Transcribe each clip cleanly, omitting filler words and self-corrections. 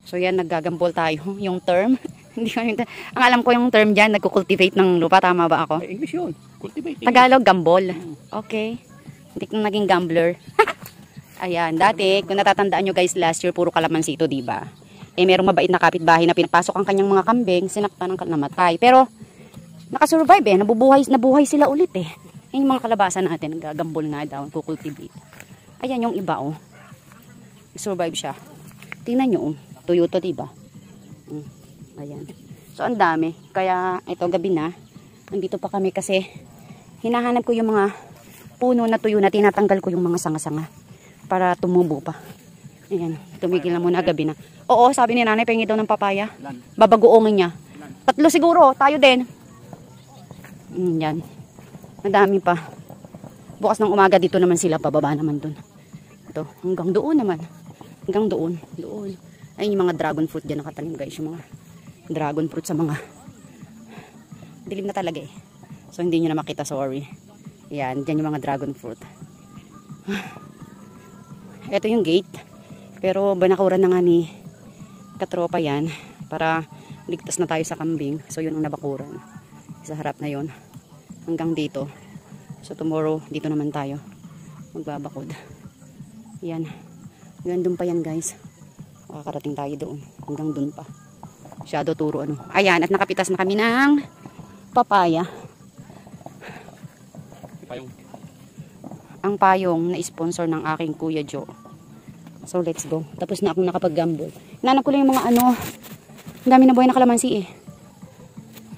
So yan, naggagambol tayo. Yung term. Hindi ko yung ang alam ko yung term dyan, nagko-cultivate ng lupa. Tama ba ako? English yun. Cultivate. Tagalog, gambol. Okay. Hindi ko naging gambler. Ayan, dati, kung natatandaan nyo guys, last year, puro kalamansi ito, diba? Eh, merong mabait na kapitbahay na pinapasok ang kanyang mga kambing, sinaktan ng namatay. Pero, nakasurvive eh, nabuhay sila ulit eh. Yung mga kalabasa natin, nagagambol na daw, kukultivate. Ayan yung iba oh. Survive siya. Tingnan nyo oh, tuyo to diba? Ayan. So, ang dami. Kaya, ito gabi na, nandito pa kami kasi hinahanap ko yung mga puno na tuyo na tinatanggal ko yung mga sanga-sanga para tumubo pa. Ayan, tumigil na muna gabi na. Oo, sabi ni nanay, pengi daw ng papaya. Babagoongin niya. 3 siguro, tayo din. Yan. Madami pa. Bukas ng umaga dito naman sila, pababa naman dun. Ito, hanggang doon naman. Hanggang doon. Doon. Ayun yung mga dragon fruit dyan nakatanim guys. Yung mga dragon fruit sa mga dilim na talaga eh. So hindi nyo na makita, sorry. Yan, dyan yung mga dragon fruit. Ito yung gate. Pero banakuran na nga ni katropa yan. Para ligtas na tayo sa kambing. So yun ang nabakuran. Sa harap na yun. Hanggang dito. So tomorrow, dito naman tayo magbabakod. Yan. Hanggang doon pa yan guys. Makakarating tayo doon. Hanggang doon pa. Shadow turo ano. Ayan, at nakapitas na kami ng papaya. Payong. Ang payong na sponsor ng aking Kuya Joe. So let's go. Tapos na akong nakapag-gamble. Hinanap ko lang yung mga ano. Ang dami na buhay na kalamansi eh.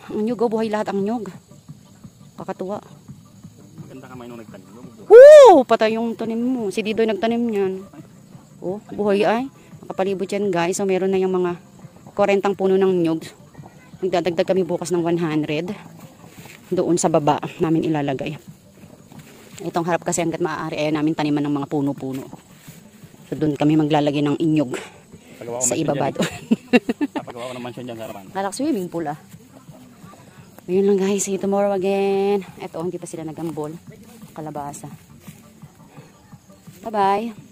Ang nyug oh, buhay lahat ang nyug. Kakatuwa. Maganda kamay nung nagtanim. Woo! Patay yung tanim mo. Si Didoy nagtanim niyan. Oh, buhay ay. Nakapalibot yan guys. So meron na yung mga 40 puno ng nyug. Magdadagdag kami bukas ng 100. Doon sa baba namin ilalagay. Itong harap kasi hanggat maaari ay namin taniman ng mga puno-puno. So doon kami maglalagay ng inyog. Sa ibaba doon. Napagawa ko naman siya dyan sa harapan. Kalak swimming pool ah. Ayun lang guys. See you tomorrow again. Eto, hindi pa sila nagambol. Kalabasa. Bye-bye.